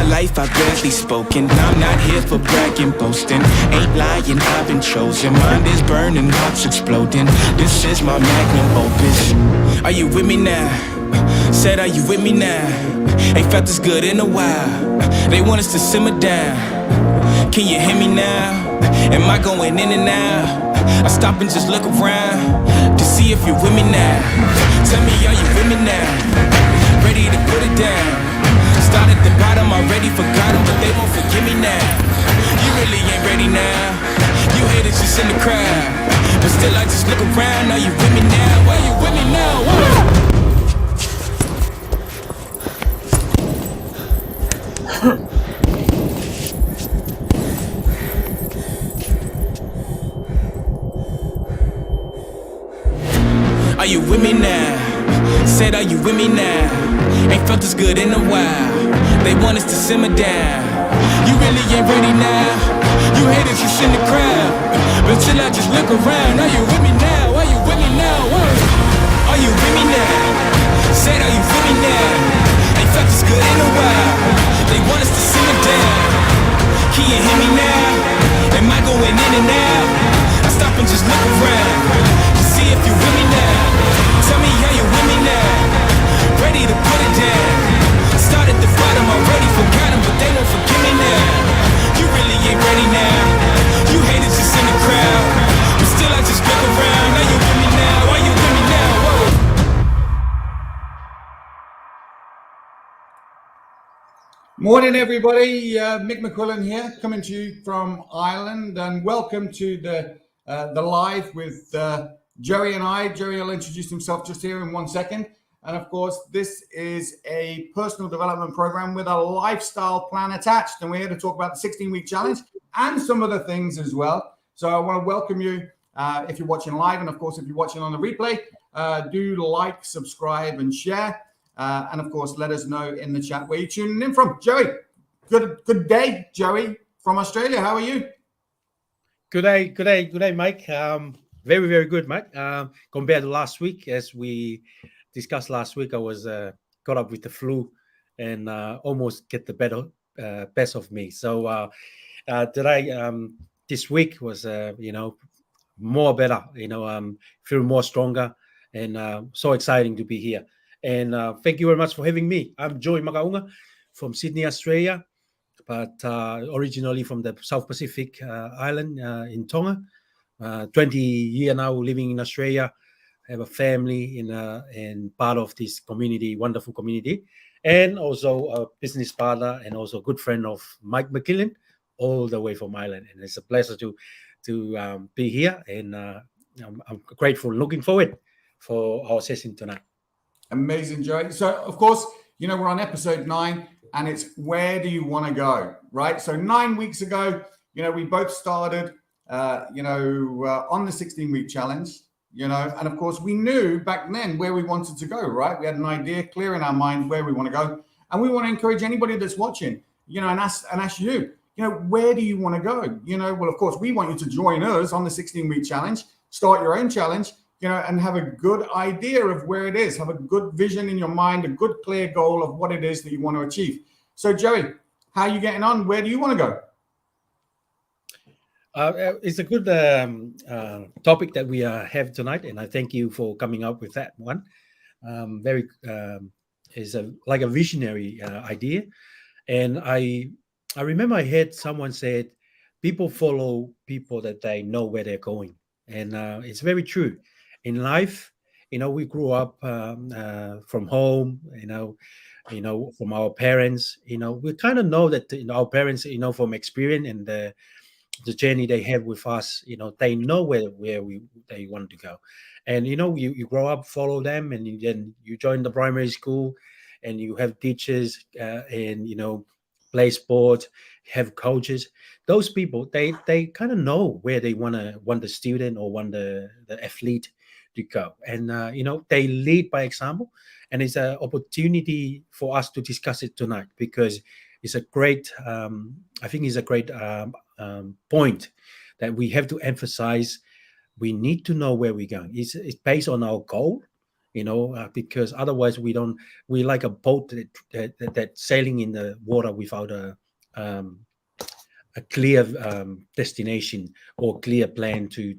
life I've barely spoken. I'm not here for bragging, boasting. Ain't lying, I've been chosen. Mind is burning, heart's exploding. This is my magnum opus. Are you with me now? Said, are you with me now? Ain't felt this good in a while. They want us to simmer down. Can you hear me now? Am I going in and out? I stop and just look around to see if you're with me now. Tell me, are you with me now? Ready to put it down. Start at the bottom, already forgot them, but they won't forgive me now. You really ain't ready now. You haters just in the crowd, but still I just look around. Are you with me now? Are you with me now? Whoa. Are you with me now? Said, are you with me now? Ain't felt this good in a while. They want us to simmer down. You really ain't ready now. You haters just in the crowd, but till I just look around. Are you with me now? Are you with me now? Whoa. Are you with me now? Said, are you with me now? Ain't felt this good in a while. They want us to simmer down. Can you hear me now? Am I going in and out? I stop and just look around to see if you with me now. Tell me, are you with me now? Ready to put it down. Start at the bottom, already forgot them, but they won't forgive me now. You really ain't ready now. You haters just in the crowd, but still I just look around. Are you with me now? Are you with me now? Whoa. Morning, everybody. Mick McQuillan here, coming to you from Ireland, and welcome to the live with Joey and I. Joey will introduce himself just here in 1 second. And of course, this is a personal development program with a lifestyle plan attached. And we're here to talk about the 16-week challenge and some other things as well. So I want to welcome you if you're watching live. And of course, if you're watching on the replay, do like, subscribe and share. And of course, let us know in the chat where you're tuning in from. Joey, good day, Joey from Australia. How are you? Good day, Mike. Very, very good, mate. Compared to last week, as we discussed last week, I was caught up with the flu and almost get the best of me. So today, this week was, more better. Feel more stronger, and so exciting to be here. And thank you very much for having me. I'm Joye Makaunga from Sydney, Australia, but originally from the South Pacific island in Tonga. 20 years now living in Australia. I have a family in part of this community, wonderful community, and also a business partner and also a good friend of Mike McKillen, all the way from Ireland. And it's a pleasure to be here, and I'm grateful, looking forward for our session tonight. Amazing, Joey. So, of course, we're on episode 9, and it's where do you want to go, right? So 9 weeks ago, we both started, on the 16-week challenge, and of course, we knew back then where we wanted to go, right? We had an idea clear in our mind where we want to go. And we want to encourage anybody that's watching, and ask you, where do you want to go? Well, of course, we want you to join us on the 16-week challenge, start your own challenge, and have a good idea of where it is, have a good vision in your mind, a good clear goal of what it is that you want to achieve. So, Joey, how are you getting on? Where do you want to go? It's a good topic that we have tonight, and I thank you for coming up with that one. It's like a visionary idea, and I remember I heard someone said, people follow people that they know where they're going, and it's very true. In life, we grew up from home, from our parents. We kind of know that our parents, from experience and the journey they have with us, they know where they want to go. And you grow up, follow them, and then you join the primary school, and you have teachers and play sport, have coaches. Those people, they kind of know where they want the student or want the athlete to go, and they lead by example. And it's an opportunity for us to discuss it tonight, because it's a great I think it's a great point that we have to emphasize. We need to know where we're going. It's based on our goal, because otherwise we like a boat that sailing in the water without a clear destination or clear plan to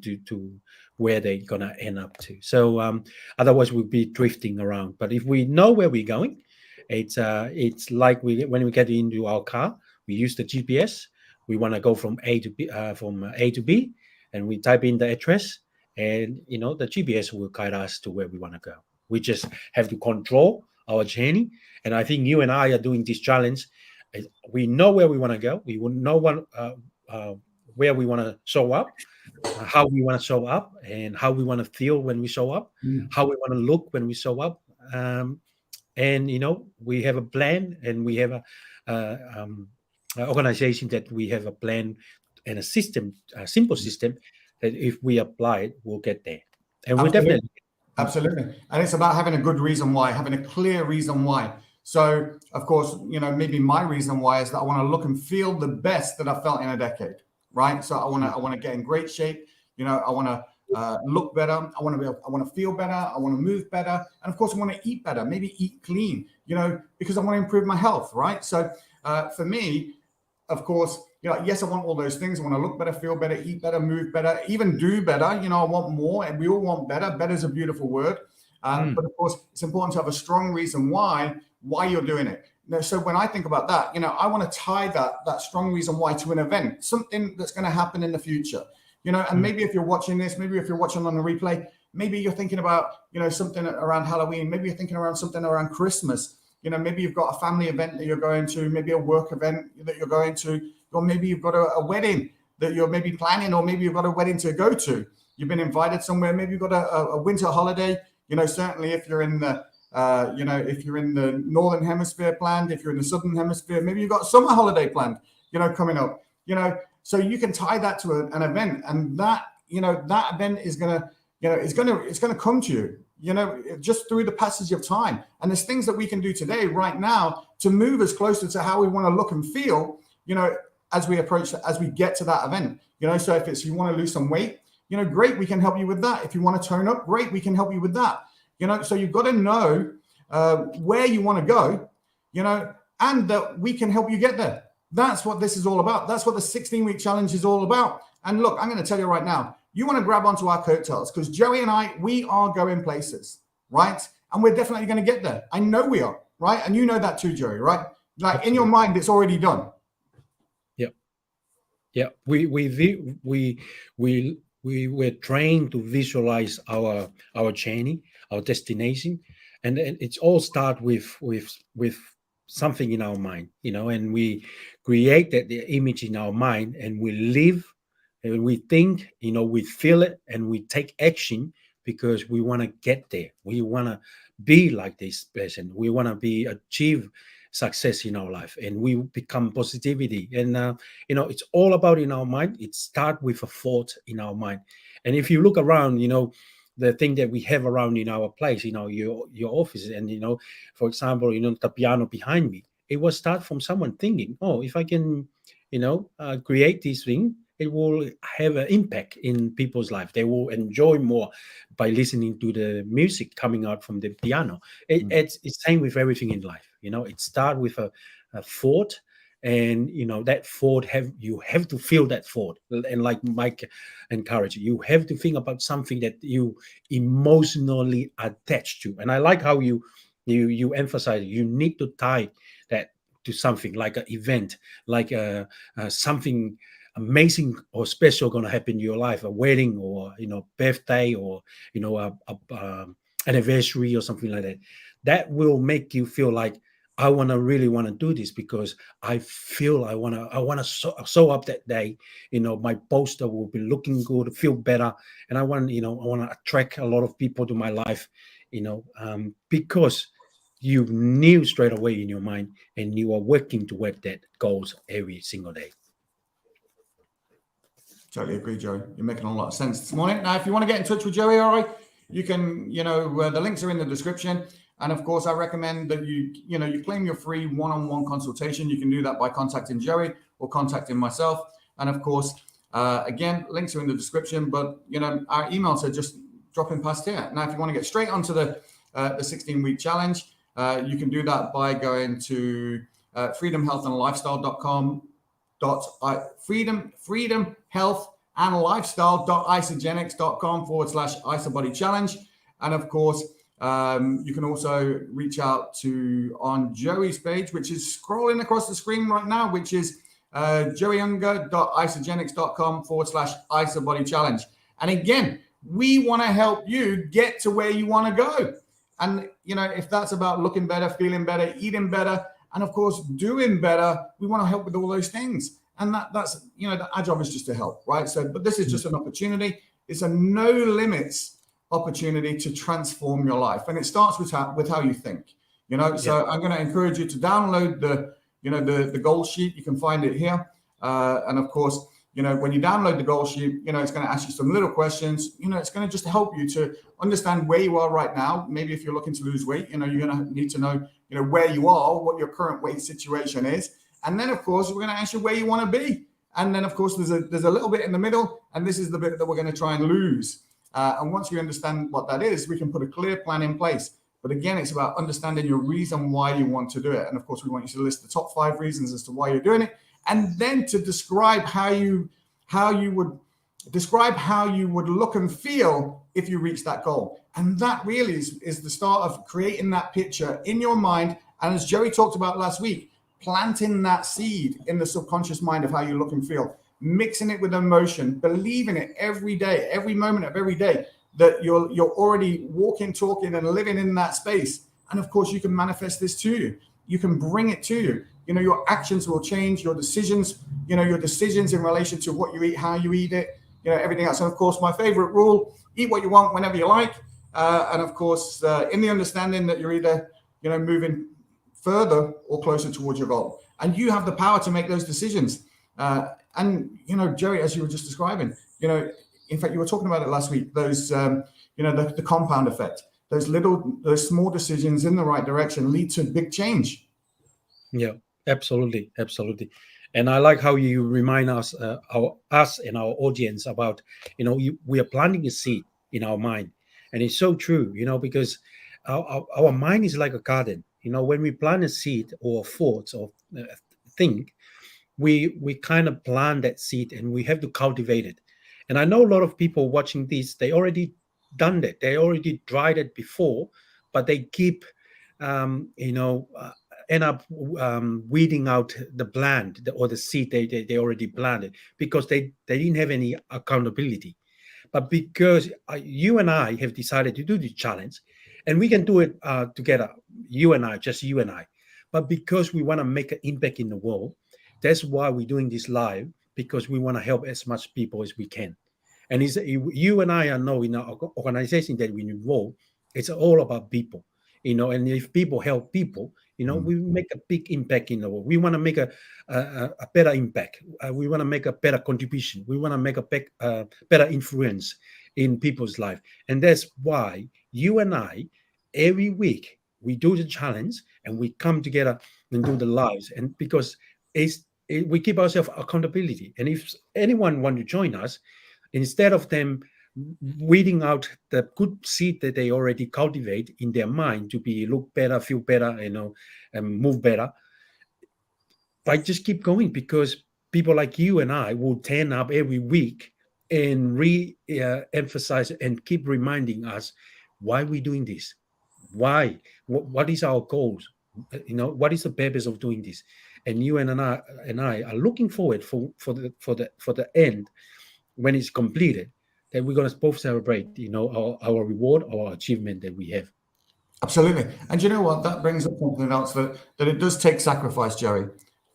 where they're gonna end up to. So otherwise we'll be drifting around. But if we know where we're going, it's like when we get into our car, we use the GPS. We want to go from A to B, and we type in the address, and the GPS will guide us to where we want to go. We just have to control our journey. And I think you and I are doing this challenge. We know where we want to go. We will know where we want to show up, how we want to show up, and how we want to feel when we show up, how we want to look when we show up. And we have a plan, and we have an organization that we have a plan and a system, a simple system that if we apply it, we'll get there. And we're definitely. Absolutely. And it's about having a good reason why, having a clear reason why. So, of course, maybe my reason why is that I want to look and feel the best that I felt in a decade, right? So I want to get in great shape. I want to look better. I want to feel better. I want to move better. And of course, I want to eat better, maybe eat clean, because I want to improve my health, right? So for me, of course, yes, I want all those things. I want to look better, feel better, eat better, move better, even do better. I want more, and we all want better. Better is a beautiful word. But of course, it's important to have a strong reason why you're doing it. So when I think about that, I want to tie that strong reason why to an event, something that's going to happen in the future. And maybe if you're watching this, maybe if you're watching on the replay, maybe you're thinking about, something around Halloween. Maybe you're thinking around something around Christmas. Maybe you've got a family event that you're going to, maybe a work event that you're going to, or maybe you've got a wedding that you're maybe planning, or maybe you've got a wedding to go to. You've been invited somewhere. Maybe you've got a winter holiday. Certainly if you're in the, if you're in the Northern Hemisphere planned, if you're in the Southern Hemisphere, maybe you've got a summer holiday planned, coming up, so you can tie that to an event, and that event is going to, it's going to come to you, just through the passage of time. And there's things that we can do today, right now, to move us closer to how we want to look and feel, as we get to that event, so if it's, you want to lose some weight, great, we can help you with that. If you want to tone up, great, we can help you with that. So you've got to know where you want to go, and that we can help you get there. That's what this is all about. That's what the 16-week challenge is all about. And look, I'm going to tell you right now, you want to grab onto our coattails, because Joey and I, we are going places, right? And we're definitely going to get there. I know we are, right? And you know that too, Joey, right? Like in your mind, it's already done. Yeah. We were trained to visualize our journey, our destination, and it's all start with something in our mind, and we create the image in our mind, and we live, and we think, we feel it, and we take action because we want to get there. We want to be like this person. We want to achieve success in our life, and we become positivity. And it's all about in our mind. It starts with a thought in our mind. And if you look around, the thing that we have around in our place, your office, and for example, the piano behind me, it was start from someone thinking, oh, if I can create this thing, it will have an impact in people's life. They will enjoy more by listening to the music coming out from the piano. It's same with everything in life. It starts with a thought, and that thought you have to feel that thought. And like Mike encouraged you have to think about something that you emotionally attached to. And I like how you emphasize you need to tie that to something like an event, like something amazing or special going to happen in your life, a wedding, or birthday, or a anniversary, or something like that. That will make you feel like, I really want to do this because I feel I want to show up that day. My poster will be looking good, feel better, and I want to attract a lot of people to my life. Because you knew straight away in your mind, and you are working toward that goals every single day. Totally agree, Joey. You're making a lot of sense this morning. Now, if you want to get in touch with Joey, all right, you can, the links are in the description. And of course, I recommend that you claim your free one-on-one consultation. You can do that by contacting Joey or contacting myself. And of course, again, links are in the description, but our emails are just dropping past here. Now, if you want to get straight onto the the 16-week challenge, you can do that by going to freedomhealthandlifestyle.com freedomhealthandlifestyle.isagenix.com/IsaBody challenge. And of course, you can also reach out to on Joey's page, which is scrolling across the screen right now, which is joeyunger.isagenix.com/IsaBody challenge. And again, we want to help you get to where you want to go. And, if that's about looking better, feeling better, eating better, and of course, doing better, we want to help with all those things. And that's, our job is just to help, right? So, but this is just an opportunity. It's a no limits opportunity to transform your life. And it starts with how you think, So I'm going to encourage you to download the goal sheet. You can find it here. And of course, when you download the goal sheet, it's going to ask you some little questions. It's going to just help you to understand where you are right now. Maybe if you're looking to lose weight, you're going to need to know, where you are, what your current weight situation is. And then, of course, we're going to ask you where you want to be. And then, of course, there's a little bit in the middle. And this is the bit that we're going to try and lose. And once you understand what that is, we can put a clear plan in place. But again, it's about understanding your reason why you want to do it. And of course, we want you to list the top 5 reasons as to why you're doing it. And then to describe how you would look and feel if you reach that goal. And that really is the start of creating that picture in your mind. And as Joey talked about last week, planting that seed in the subconscious mind of how you look and feel, mixing it with emotion, believing it every day, every moment of every day, that you're already walking, talking, and living in that space. And of course, you can manifest this to you. You can bring it to you. Your actions will change, your decisions in relation to what you eat, how you eat it, everything else. And of course, my favorite rule, eat what you want whenever you like. And of course, in the understanding that you're either, moving further or closer towards your goal. And you have the power to make those decisions. And, Joey, as you were just describing, in fact, you were talking about it last week, those, the compound effect, those small decisions in the right direction lead to big change. Yeah, absolutely. Absolutely. And I like how you remind us and our audience about, we are planting a seed in our mind. And it's so true, because our mind is like a garden. When we plant a seed or thoughts or think, we kind of plant that seed and we have to cultivate it. And I know a lot of people watching this, they already done that. They already tried it before, but they keep, end up weeding out the plant or the seed they already planted because they didn't have any accountability. But because you and I have decided to do this challenge, and we can do it together, just you and I. But because we want to make an impact in the world, that's why we're doing this live, because we want to help as much people as we can. And you and I know in our organization that we involve, it's all about people, and if people help people, we make a big impact in the world. We want to make a better impact. We want to make a better contribution. We want to make a better influence in people's life. And that's why you and I, every week, we do the challenge and we come together and do the lives. And because we keep ourselves accountability. And if anyone want to join us, instead of them weeding out the good seed that they already cultivate in their mind to be look better, feel better, and move better, I just keep going, because people like you and I will turn up every week and re-emphasize and keep reminding us why we're doing this, why, what is our goals, what is the purpose of doing this. And you and I are looking forward for the end, when it's completed, that we're going to both celebrate, our reward, our achievement that we have. Absolutely. And you know what? That brings up something else that it does take sacrifice, Joey,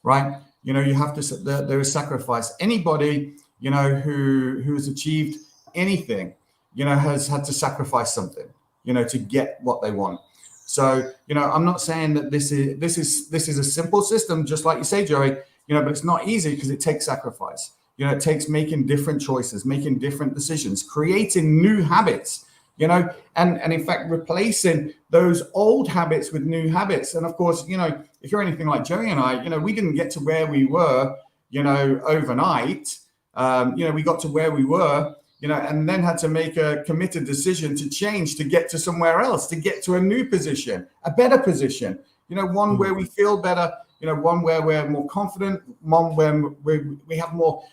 right? You have to, there is sacrifice. Anybody, who has achieved anything, has had to sacrifice something, to get what they want. So, I'm not saying that this is a simple system, just like you say, Joey, but it's not easy because it takes sacrifice. It takes making different choices, making different decisions, creating new habits, and in fact, replacing those old habits with new habits. And of course, if you're anything like Joey and I, we didn't get to where we were, overnight. We got to where we were, and then had to make a committed decision to change, to get to somewhere else, to get to a new position, a better position, one where we feel better, one where we're more confident, one where we have more,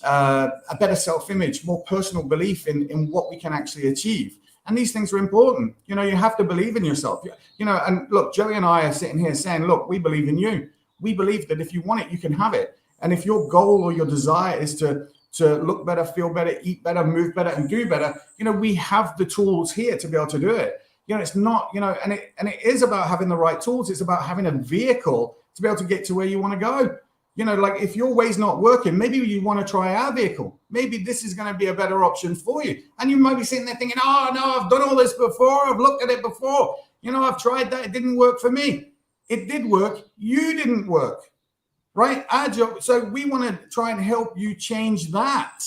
a better self-image, more personal belief in what we can actually achieve. And these things are important. You have to believe in yourself, and look, Joey and I are sitting here saying, look, we believe in you. We believe that if you want it, you can have it. And if your goal or your desire is to look better, feel better, eat better, move better, and do better, we have the tools here to be able to do it. It's not, and it is about having the right tools. It's about having a vehicle to be able to get to where you want to go. Like if your way's not working, maybe you want to try our vehicle. Maybe this is going to be a better option for you. And you might be sitting there thinking, oh, no, I've done all this before. I've looked at it before. I've tried that. It didn't work for me. It did work. You didn't work, right? Our job. So we want to try and help you change that,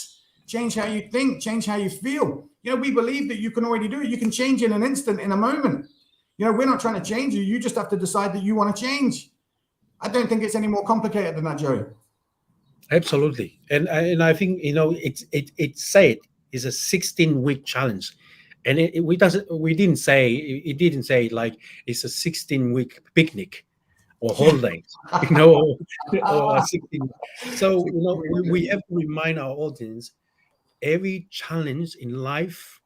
change how you think, change how you feel. We believe that you can already do it. You can change in an instant, in a moment. We're not trying to change you. You just have to decide that you want to change. I don't think it's any more complicated than that, Joey. Absolutely. And I think, it's said it's a 16-week challenge. And it didn't say like it's a 16-week picnic or holiday, or 16. So, we have to remind our audience, every challenge in life,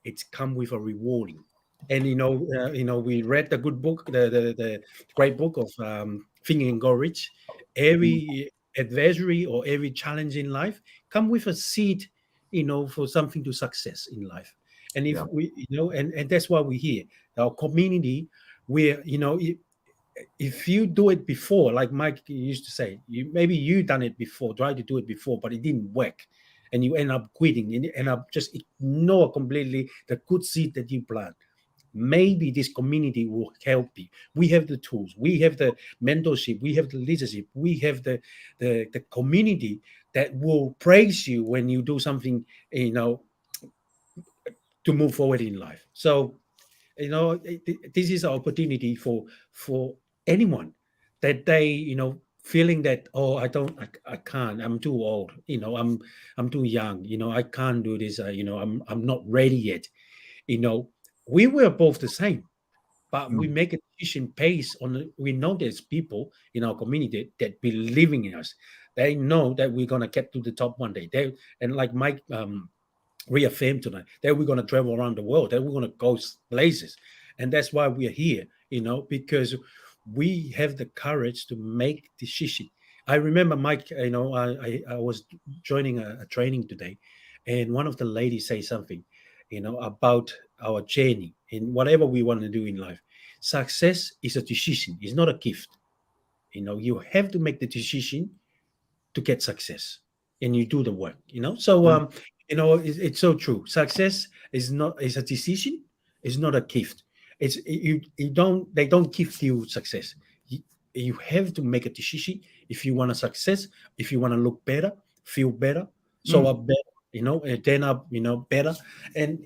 it's come with a rewarding. And, we read the good book, the great book of Think and Go Rich. Every adversary or every challenge in life come with a seed, for something to success in life. And if we, and that's why we're here. Our community, where, if you do it before, like Mike used to say, maybe you done it before, tried to do it before, but it didn't work, and you end up quitting, and you end up just ignore completely the good seed that you plant. Maybe this community will help you. We have the tools, we have the mentorship, we have the leadership, we have the community that will praise you when you do something, to move forward in life. So, this is an opportunity for anyone that they, feeling that, oh, I can't, I'm too old, I'm too young, I can't do this, I'm not ready yet. We were both the same, but we make a decision based on, we know there's people in our community that believing in us. They know that we're gonna get to the top one day. And like Mike reaffirmed tonight, that we're gonna travel around the world, that we're gonna go places, and that's why we're here. Because we have the courage to make decision. I remember, Mike, I was joining a training today, and one of the ladies say something, about our journey in whatever we want to do in life. Success is a decision, it's not a gift. You have to make the decision to get success, and you do the work. So it's so true. Success is a decision, it's not a gift. It's they don't give you success. You have to make a decision if you want a success, if you want to look better, feel better, show up better, turn up, better. And,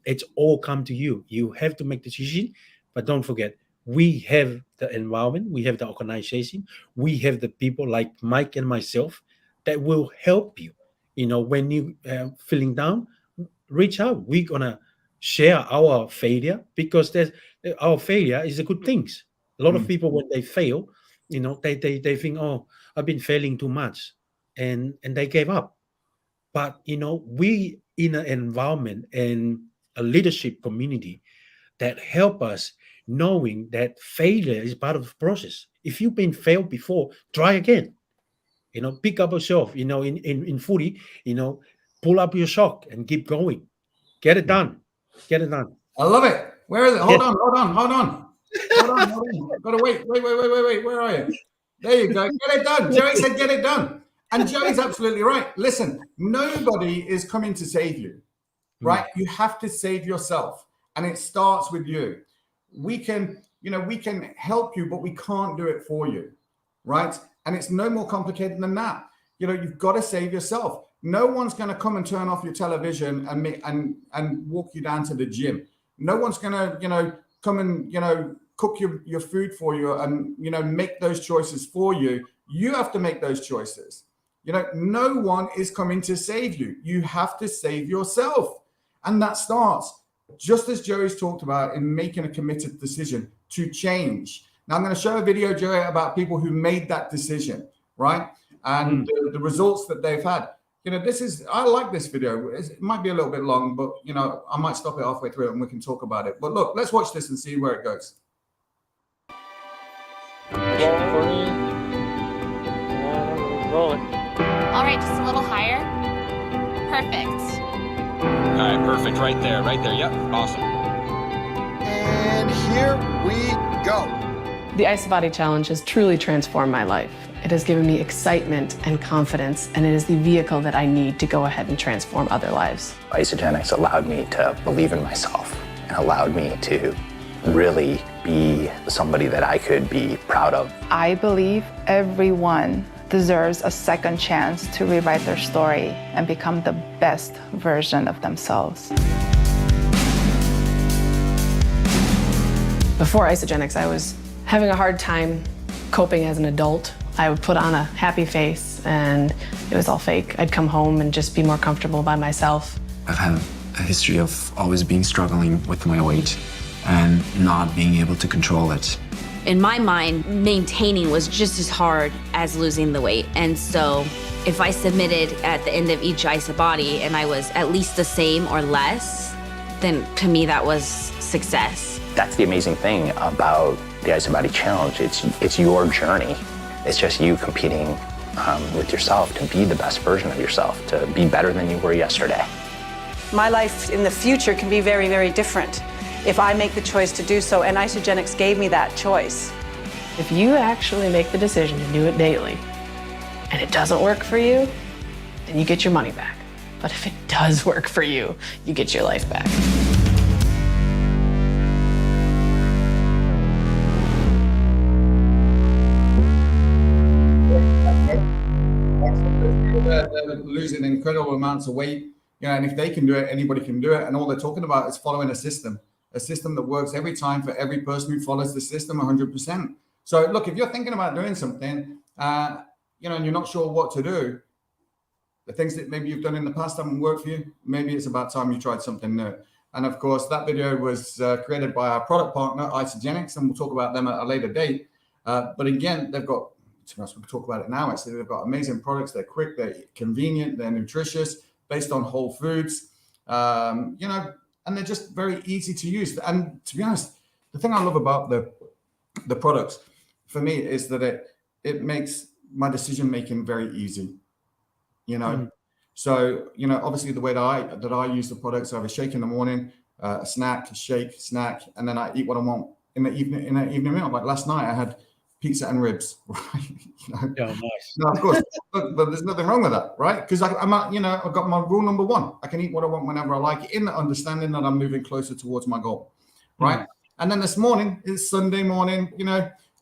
it's all come to you. You have to make the decision, but don't forget, we have the environment, we have the organization, we have the people like Mike and myself that will help you. When you feeling down, reach out. We're gonna share our failure, because our failure is a good things. A lot of people, when they fail, they think, oh, I've been failing too much, and they gave up. But we in an environment and a leadership community that help us, knowing that failure is part of the process. If you've been failed before, try again. Pick up yourself. In footy, pull up your sock and keep going. Get it done. Get it done. I love it. Where is it? Hold on. Gotta wait. Where are you? There you go. Get it done. Joey said get it done. And Joey's absolutely right. Listen, nobody is coming to save you, right? You have to save yourself. And it starts with you. We can help you, but we can't do it for you, right? And it's no more complicated than that. You've got to save yourself. No one's going to come and turn off your television and walk you down to the gym. No one's going to, come and, cook your food for you and, make those choices for you. You have to make those choices, No one is coming to save you. You have to save yourself. And that starts, just as Joey's talked about, in making a committed decision to change. Now, I'm going to show a video, Joey, about people who made that decision, right? And the results that they've had. I like this video. It might be a little bit long, but, I might stop it halfway through and we can talk about it. But look, let's watch this and see where it goes. Rolling. All right, just a little higher. Perfect. All right, perfect. Right there. Yep, awesome. And here we go. The Ice Body Challenge has truly transformed my life. It has given me excitement and confidence, and it is the vehicle that I need to go ahead and transform other lives. Isagenix allowed me to believe in myself and allowed me to really be somebody that I could be proud of. I believe everyone deserves a second chance to rewrite their story and become the best version of themselves. Before Isagenix, I was having a hard time coping as an adult. I would put on a happy face and it was all fake. I'd come home and just be more comfortable by myself. I've had a history of always struggling with my weight and not being able to control it. In my mind, maintaining was just as hard as losing the weight. And so if I submitted at the end of each Isabody and I was at least the same or less, then to me that was success. That's the amazing thing about the Isabody Challenge. It's your journey. It's just you competing with yourself to be the best version of yourself, to be better than you were yesterday. My life in the future can be very, very different if I make the choice to do so, and Isagenix gave me that choice. If you actually make the decision to do it daily and it doesn't work for you, then you get your money back. But if it does work for you, you get your life back. They're losing incredible amounts of weight, and if they can do it, anybody can do it. And all they're talking about is following a system that works every time for every person who follows the system 100%. So look, if you're thinking about doing something, and you're not sure what to do, the things that maybe you've done in the past haven't worked for you, maybe it's about time you tried something new. And of course, that video was created by our product partner, Isagenix, and we'll talk about them at a later date. But again, they've got, to be honest, we can talk about it now. Actually, they've got amazing products. They're quick, they're convenient, they're nutritious, based on whole foods, and they're just very easy to use. And to be honest, the thing I love about the products for me is that it makes my decision making very easy. So obviously the way that I use the products, I have a shake in the morning, a snack, a shake, snack, and then I eat what I want in the evening meal. Like last night, I had pizza and ribs, right? Oh, nice. No, of course, but there's nothing wrong with that, right? Because I've got my rule number one. I can eat what I want whenever I like, in the understanding that I'm moving closer towards my goal, right? And then this morning, it's Sunday morning,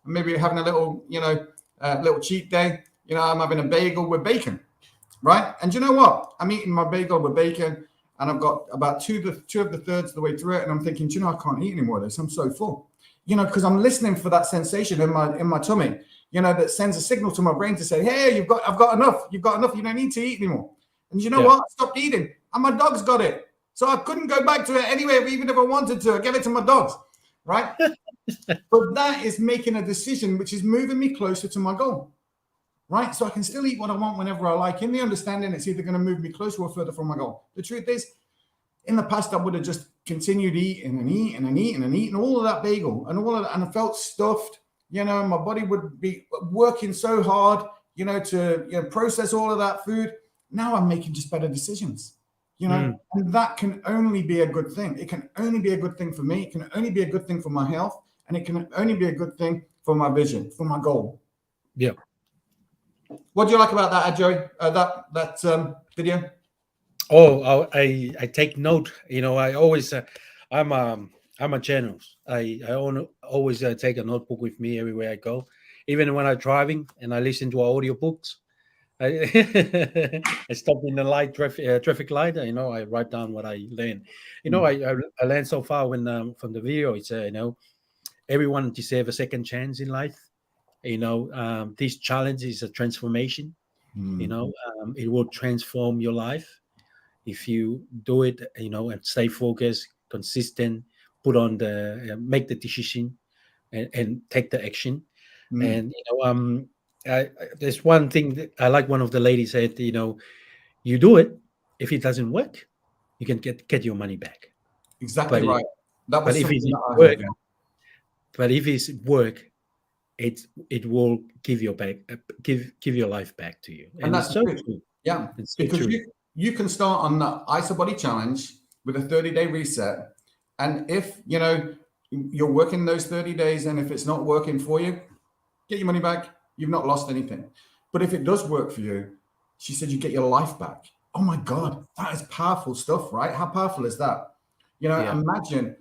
maybe having a little, little cheat day. I'm having a bagel with bacon, right? And you know what? I'm eating my bagel with bacon, and I've got about two of the thirds of the way through it, and I'm thinking, I can't eat any more of this. I'm so full. Because I'm listening for that sensation in my tummy, that sends a signal to my brain to say, hey, I've got enough. You've got enough. You don't need to eat anymore. And you know what? I stopped eating, and my dogs got it. So I couldn't go back to it anyway, even if I wanted to. I gave it to my dogs, right? But that is making a decision which is moving me closer to my goal, right? So I can still eat what I want whenever I like, in the understanding it's either going to move me closer or further from my goal. The truth is, in the past, I would have just continued eating and eating all of that bagel and all of that, and I felt stuffed. My body would be working so hard, to process all of that food. Now I'm making just better decisions, and that can only be a good thing. It can only be a good thing for me. It can only be a good thing for my health, and it can only be a good thing for my vision, for my goal. Yeah. What do you like about that, Joey? That video? Oh, I take note. I always I'm a journalist. I always take a notebook with me everywhere I go, even when I'm driving and I listen to audiobooks. I stop in the traffic light. I write down what I learn. I learned so far when from the video. It's everyone deserves a second chance in life. This challenge is a transformation. You know, it will transform your life if you do it. You know, and stay focused, consistent, put on the make the decision, and take the action. And you know, there's one thing that I like. One of the ladies said, you know, you do it. If it doesn't work, you can get your money back. Exactly right. That But was if it's something that I work, heard. but if it's work, it will give your back, give your life back to you, And and it's that's so true. true. Yeah, It's so because true. you can start on the ISO Body Challenge with a 30-day reset, and if you know you're working those 30 days, and if it's not working for you, get your money back. You've not lost anything. But if it does work for you, she said you get your life back. Oh my God, that is powerful stuff, right? How powerful is that? You know, Yeah. imagine.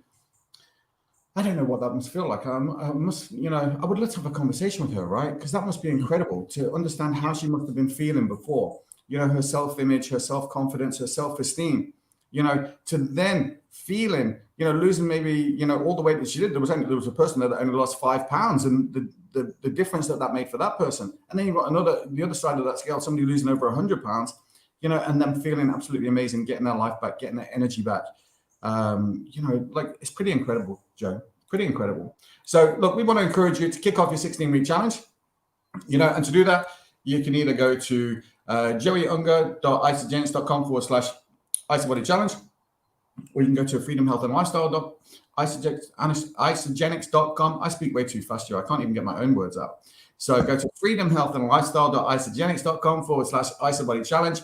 I don't know what that must feel like. I must, you know, I would love to have a conversation with her, right? Because that must be incredible to understand how she must have been feeling before. You know, her self-image, her self-confidence, her self-esteem. You know, to then feeling, you know, losing maybe, you know, all the weight that she did. There was a person that only lost 5 pounds, and the difference that made for that person. And then you've got the other side of that scale, somebody losing over 100 pounds, you know, and them feeling absolutely amazing, getting their life back, getting their energy back. You know, like it's pretty incredible, Joe. Pretty incredible. So, look, we want to encourage you to kick off your 16-week challenge. You know, and to do that, you can either go to joeyunger.isagenix.com/isabody challenge, or you can go to freedomhealthandlifestyle.isagenix.com. I speak way too fast, Joe. I can't even get my own words out. So go to freedomhealthandlifestyle.isagenix.com/isabody challenge,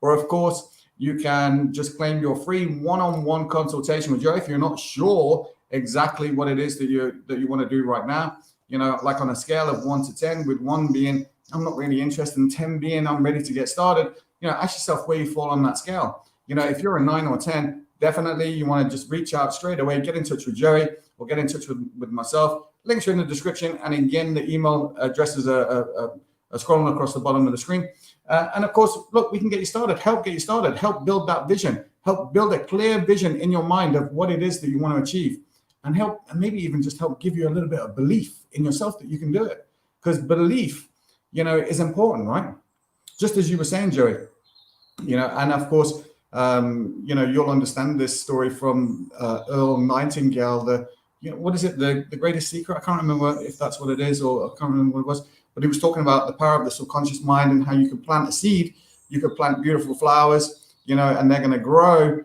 or of course, you can just claim your free one-on-one consultation with Joe if you're not sure exactly what it is that you want to do right now. You know, like on a scale of 1 to 10, with 1 being I'm not really interested, and 10 being I'm ready to get started. You know, ask yourself where you fall on that scale. You know, if you're a 9 or 10, definitely you want to just reach out straight away, get in touch with Joey or get in touch with myself. Links are in the description, and again, the email addresses are scrolling across the bottom of the screen. And of course, look, we can get you started, help get you started, help build that vision, help build a clear vision in your mind of what it is that you want to achieve, and help, and maybe even just help give you a little bit of belief in yourself that you can do it. Because belief, you know, is important, right? Just as you were saying, Joey, you know, and of course, you know, you'll understand this story from Earl Nightingale, you know, what is it, the greatest secret? I can't remember if that's what it is, or I can't remember what it was, but he was talking about the power of the subconscious mind and how you can plant a seed, you could plant beautiful flowers, you know, and they're going to grow,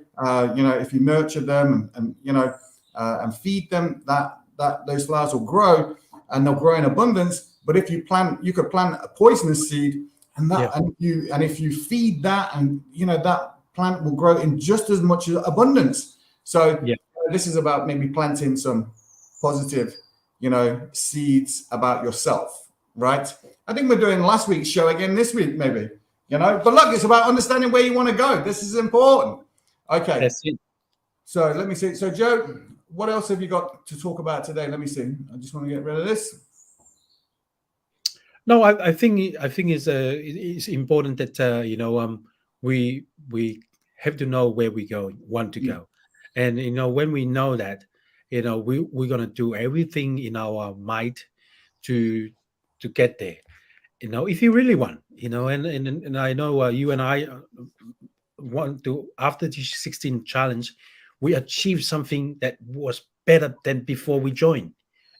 you know, if you nurture them and you know, and feed them, that those flowers will grow, and they'll grow in abundance. But if you could plant a poisonous seed, and that, and if you feed that, and you know, that plant will grow in just as much abundance. So this is about maybe planting some positive, you know, seeds about yourself, right? I think we're doing last week's show again this week, maybe, you know. But look, it's about understanding where you want to go. This is important. Okay. That's it. So let me see. So Joe, what else have you got to talk about today? Let me see. I just want to get rid of this. No, I think it's important that you know, we have to know where we want to go, and you know, when we know that, you know, we're gonna do everything in our might to get there. You know, if you really want, you know, and I know you and I want to, after the 16 challenge, we achieved something that was better than before we joined,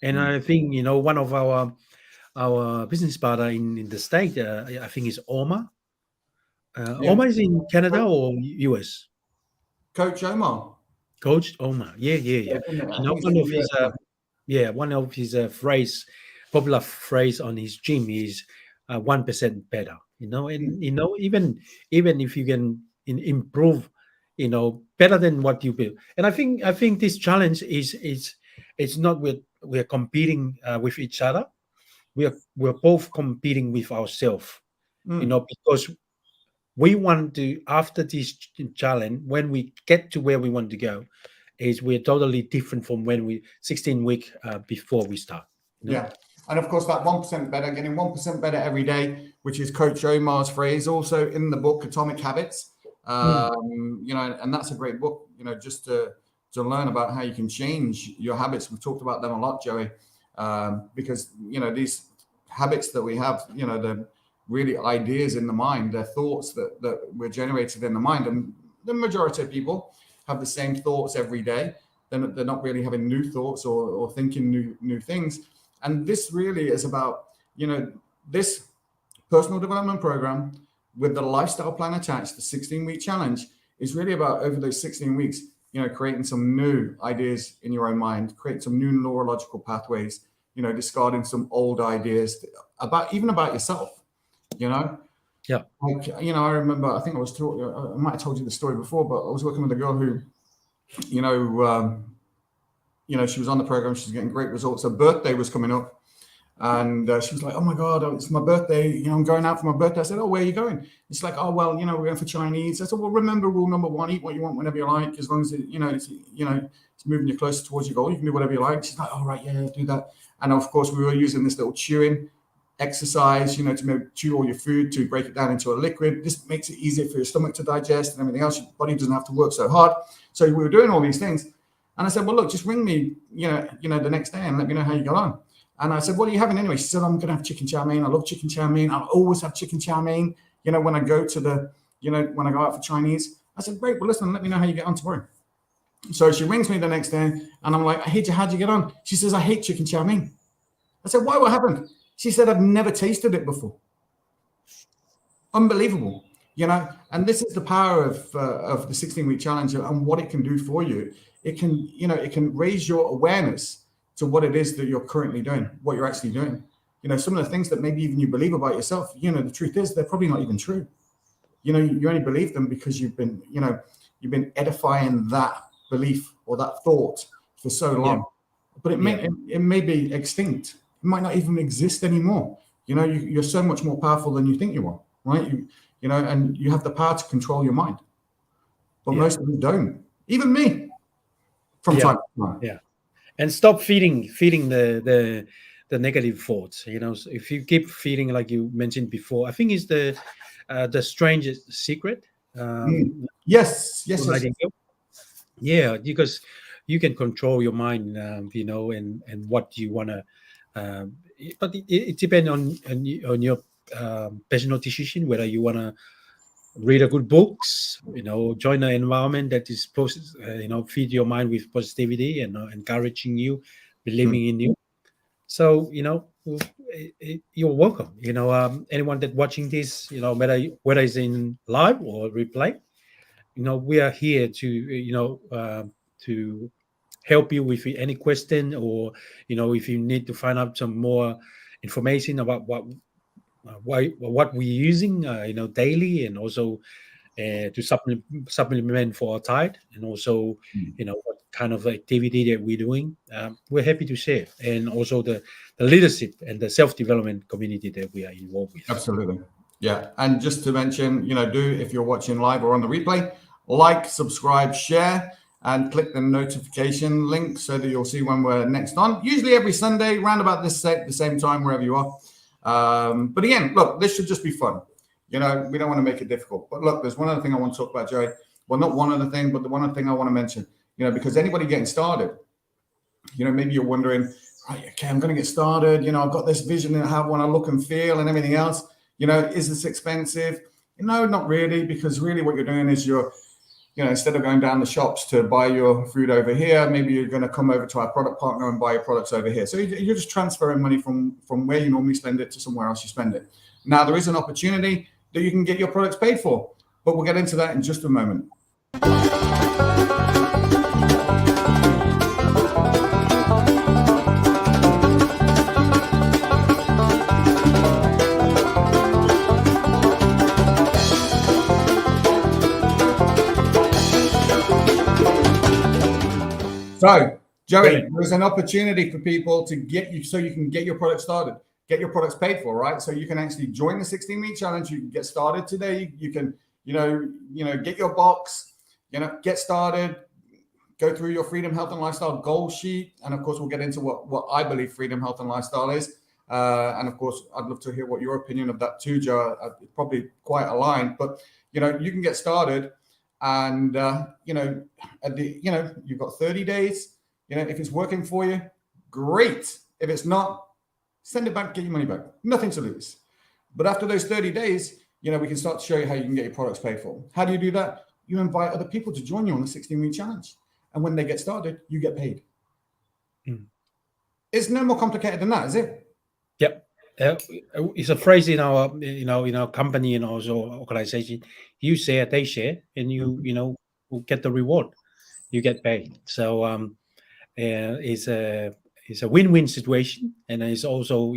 and I think, you know, one of our business partner in the state, I think is Omar. Omar is in Canada or US? Coach Omar. Coach Omar. Yeah. You know, one of his popular phrase on his gym is 1% better. You know, and you know, even if you can improve, you know, better than what you build. And I think this challenge is it's not we're competing with each other. We're both competing with ourselves, you know, because we want to, after this challenge, when we get to where we want to go, is we're totally different from when we 16 week before we start. You know? Yeah. And of course, that 1% better, getting 1% better every day, which is Coach Omar's phrase, also in the book Atomic Habits. You know, and that's a great book, you know, just to learn about how you can change your habits. We've talked about them a lot, Joey, because, you know, these habits that we have, you know, really ideas in the mind. They're thoughts that were generated in the mind. And the majority of people have the same thoughts every day. They're not really having new thoughts or thinking new things. And this really is about, this personal development program with the lifestyle plan attached, the 16-week challenge, is really about, over those 16 weeks, creating some new ideas in your own mind, create some new neurological pathways, discarding some old ideas about yourself, Yeah. Like, I remember, I think I might have told you the story before, but I was working with a girl who, she was on the program. She's getting great results. Her birthday was coming up. And she was like, oh my God, it's my birthday. I'm going out for my birthday. I said, oh, where are you going? It's like, oh, well, we're going for Chinese. I said, well, remember rule number 1, eat what you want whenever you like. As long as it's moving you closer towards your goal, you can do whatever you like. She's like, oh, right, yeah, do that. And of course, we were using this little chewing exercise, to maybe chew all your food, to break it down into a liquid. This makes it easier for your stomach to digest and everything else. Your body doesn't have to work so hard. So we were doing all these things. And I said, well, look, just ring me, the next day and let me know how you got on. And I said, what are you having anyway? She said, I'm going to have chicken chow mein. I love chicken chow mein. I always have chicken chow mein, when I go to when I go out for Chinese. I said, great. Well, listen, let me know how you get on tomorrow. So she rings me the next day and I'm like, hey, how'd you get on? She says, I hate chicken chow mein. I said, why? What happened? She said, I've never tasted it before. Unbelievable, and this is the power of the 16-week challenge and what it can do for you. It can, it can raise your awareness to what it is that you're currently doing, what you're actually doing. Some of the things that maybe even you believe about yourself, the truth is they're probably not even true. You only believe them because you've been edifying that belief or that thought for so long. Yeah. But it may be extinct. It might not even exist anymore. You're so much more powerful than you think you are, right? And you have the power to control your mind. But most of them don't. Even me, from time to time. Yeah. And stop feeding the negative thoughts. So if you keep feeding, like you mentioned before, I think it's the strangest secret. Yes. Yeah, because you can control your mind, and what you want to. But it depends on your personal decision, whether you want to read a good books, join an environment that is feed your mind with positivity and encouraging you, believing in you. So, you're welcome. Anyone that watching this, whether it's in live or replay, we are here to help you with any question, or if you need to find out some more information about what we're using daily, and also to supplement for our diet, and also what kind of activity that we're doing. We're happy to share, and also the leadership and the self-development community that we are involved with. Absolutely. Yeah. And just to mention, if you're watching live or on the replay, like, subscribe, share, and click the notification link so that you'll see when we're next on. Usually every Sunday, round about the same time, wherever you are. But again, look, this should just be fun. We don't want to make it difficult. But look, there's one other thing I want to talk about, Joye. Well, not one other thing, but the one other thing I want to mention, because anybody getting started, maybe you're wondering, right, okay, I'm going to get started. I've got this vision of how I want to look and feel and everything else. Is this expensive? No, not really, because really what you're doing is you're, instead of going down the shops to buy your food over here, maybe you're going to come over to our product partner and buy your products over here. So you're just transferring money from where you normally spend it to somewhere else you spend it. Now, there is an opportunity that you can get your products paid for, but we'll get into that in just a moment. So, Joey, there's an opportunity for people to get you, so you can get your product started, get your products paid for, right? So you can actually join the 16-week challenge. You can get started today. You can, get your box, get started, go through your freedom, health, and lifestyle goal sheet. And of course, we'll get into what I believe freedom, health, and lifestyle is. And of course, I'd love to hear what your opinion of that too, Joe. Probably quite aligned, but you can get started. And you've got 30 days. If it's working for you, great. If it's not, send it back, get your money back. Nothing to lose. But after those 30 days, we can start to show you how you can get your products paid for. How do you do that? You invite other people to join you on the 16-week challenge. And when they get started, you get paid. It's no more complicated than that, is it? Yep. It's a phrase in our, in our company and also organization. You share, they share, and you get the reward. You get paid. So it's a win-win situation, and it's also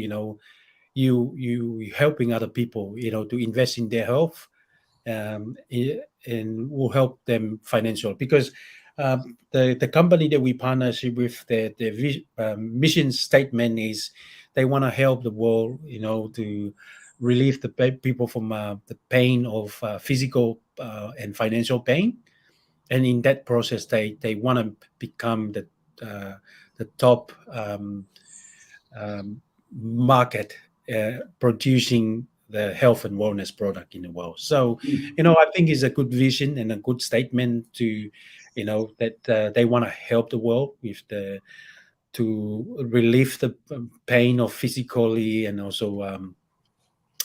you helping other people to invest in their health, and will help them financially, because the company that we partnership with, the mission statement is they want to help the world to relieve the people from the pain of physical and financial pain, and in that process they want to become the top market producing the health and wellness product in the world. So I think it's a good vision and a good statement to that they want to help the world with to relieve the pain of physically and also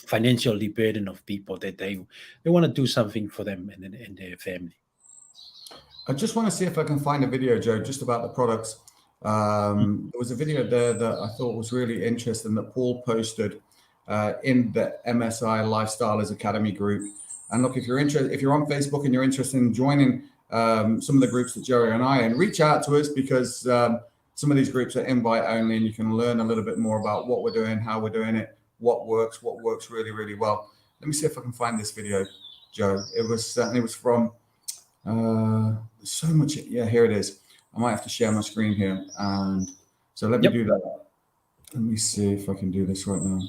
financially burden of people, that they want to do something for them and their family. I just want to see if I can find a video, Joe, just about the products. There was a video there that I thought was really interesting that Paul posted in the MSI Lifestylers Academy group. And look, if you're on Facebook and you're interested in joining some of the groups that Joey and I in, reach out to us, because some of these groups are invite only, and you can learn a little bit more about what we're doing, how we're doing it, what works really, really well. Let me see if I can find this video, Joe. It was from so much. Yeah, here it is. I might have to share my screen here, and so let me do that. Let me see if I can do this right now.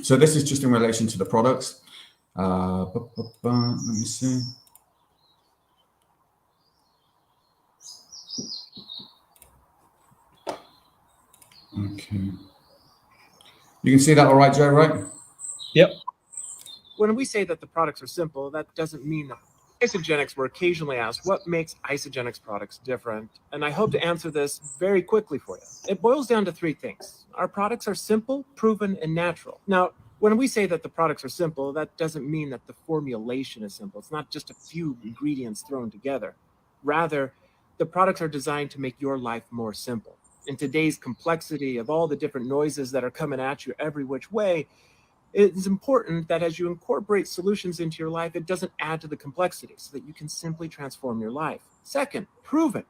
So this is just in relation to the products. Let me see. Okay. You can see that all right, Joe, right? Yep. When we say that the products are simple, that doesn't mean that. Isagenix, we're occasionally asked, what makes Isagenix products different? And I hope to answer this very quickly for you. It boils down to three things. Our products are simple, proven, and natural. Now, when we say that the products are simple, that doesn't mean that the formulation is simple. It's not just a few ingredients thrown together. Rather, the products are designed to make your life more simple. In today's complexity of all the different noises that are coming at you every which way, it's important that as you incorporate solutions into your life, it doesn't add to the complexity, so that you can simply transform your life. Second, proven.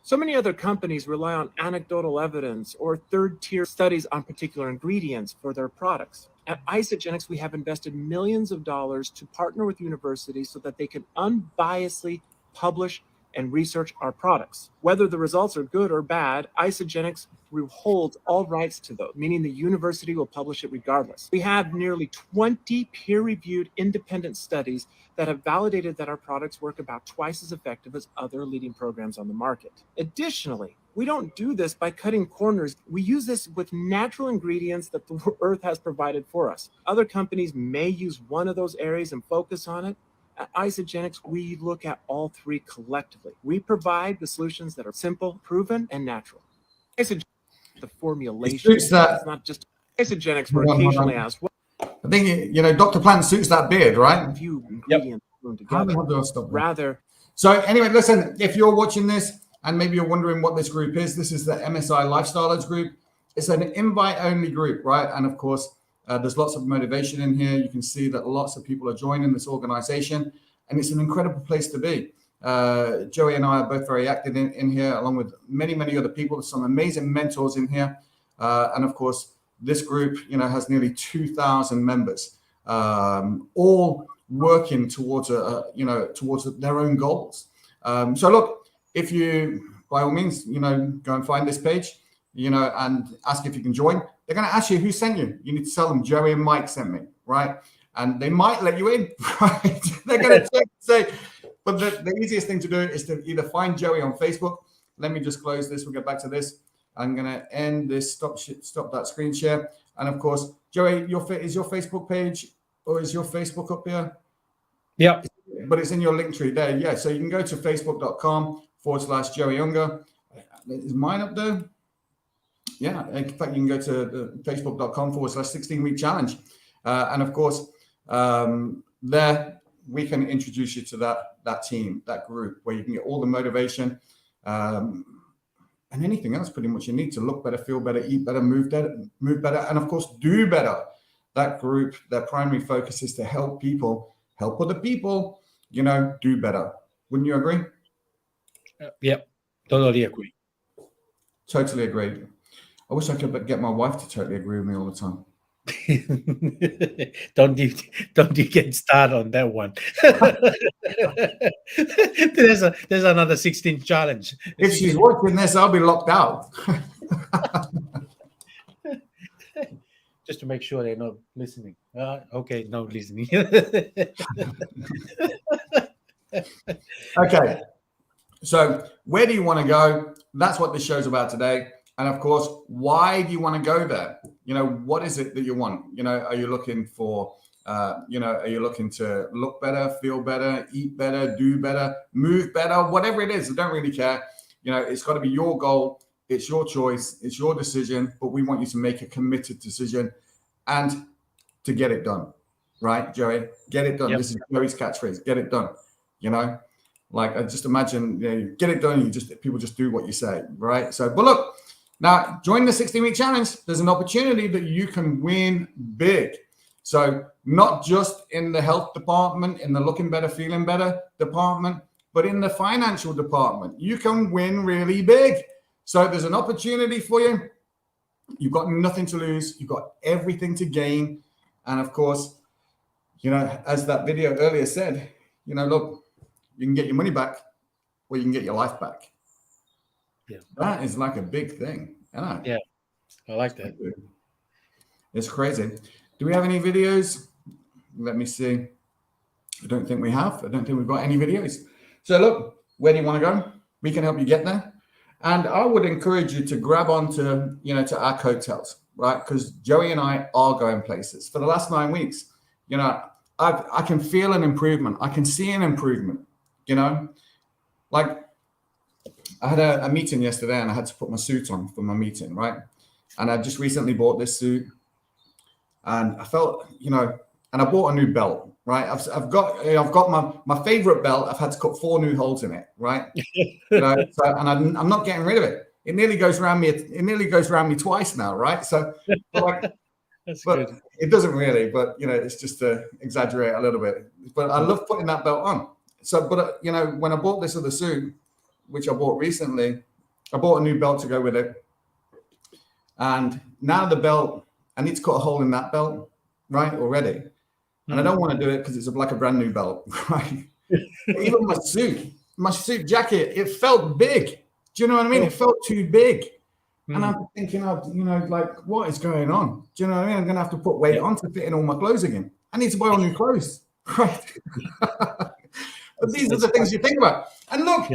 So many other companies rely on anecdotal evidence or third-tier studies on particular ingredients for their products. At Isagenix, we have invested millions of dollars to partner with universities so that they can unbiasedly publish and research our products. Whether the results are good or bad, Isagenix holds all rights to those, meaning the university will publish it regardless. We have nearly 20 peer-reviewed independent studies that have validated that our products work about twice as effective as other leading programs on the market. Additionally, we don't do this by cutting corners. We use this with natural ingredients that the earth has provided for us. Other companies may use one of those areas and focus on it. At Isagenix, we look at all three collectively. We provide the solutions that are simple, proven, and natural. Isagenix, the formulation, it's not just Isagenix. We're occasionally asked, I think, Dr. Plant suits that beard, right? A few ingredients thrown together. Rather. So anyway, listen, if you're watching this and maybe you're wondering what this group is, this is the MSI Lifestylers group. It's an invite-only group, right? And of course, there's lots of motivation in here. You can see that lots of people are joining this organization, and it's an incredible place to be. Joey and I are both very active in here, along with many, many other people. There's some amazing mentors in here. And of course, this group, has nearly 2,000 members, all working towards towards their own goals. So look, if you, by all means, go and find this page, and ask if you can join. They're going to ask you who sent you. You need to tell them Joey and Mike sent me, right? And they might let you in, right? They're going to check and say, but the easiest thing to do is to either find Joey on Facebook. Let me just close this. We'll get back to this. I'm going to end this, stop that screen share. And of course, Joey, is your Facebook page, or is your Facebook up here? Yeah. But it's in your link tree there. Yeah. So you can go to facebook.com/Joey Unger. Is mine up there? Yeah. In fact, you can go to facebook.com/16-week challenge. And of course, there we can introduce you to that team, that group, where you can get all the motivation and anything else pretty much you need to look better, feel better, eat better, move better, and of course, do better. That group, their primary focus is to help other people, do better. Wouldn't you agree? Yep, totally agree. Totally agreed. I wish I could get my wife to totally agree with me all the time. Don't you get started on that one. there's another 16 challenge. If she's watching this, I'll be locked out. Just to make sure they're not listening. Okay, no listening. Okay, so where do you want to go? That's what this show's about today. And of course, why do you want to go there? What is it that you want? Are you looking for, are you looking to look better, feel better, eat better, do better, move better, whatever it is? I don't really care. It's got to be your goal. It's your choice. It's your decision. But we want you to make a committed decision and to get it done. Right, Joey? Get it done. Yep. This is Joey's catchphrase. Get it done. Like I just imagine, get it done. People just do what you say. Right. So, but look. Now, join the 16-week challenge. There's an opportunity that you can win big. So not just in the health department, in the looking better, feeling better department, but in the financial department. You can win really big. So there's an opportunity for you. You've got nothing to lose. You've got everything to gain. And of course, as that video earlier said, look, you can get your money back or you can get your life back. Yeah. That is like a big thing. Yeah, I like that. It's crazy. Do we have any videos? Let me see. I don't think we have. I don't think we've got any videos. So look, where do you want to go? We can help you get there. And I would encourage you to grab onto, to our coattails, right? Because Joey and I are going places. For the last 9 weeks, I can feel an improvement. I can see an improvement, like I had a meeting yesterday and I had to put my suit on for my meeting, right? And I just recently bought this suit and I felt, and I bought a new belt, right? I've got my favorite belt. I've had to cut 4 new holes in it, right? And I'm not getting rid of it. It nearly goes around me. It nearly goes around me twice now, right? So, but good. It doesn't really, but it's just to exaggerate a little bit. But I love putting that belt on. So, but when I bought this other suit, which I bought recently, I bought a new belt to go with it. And now the belt, I need to cut a hole in that belt, right, already. And I don't want to do it because it's like a brand new belt, right? Even my suit jacket, it felt big. Do you know what I mean? It felt too big. And I'm thinking of, like, what is going on? Do you know what I mean? I'm going to have to put weight on to fit in all my clothes again. I need to buy all new clothes, right? But these are the things you think about. And look,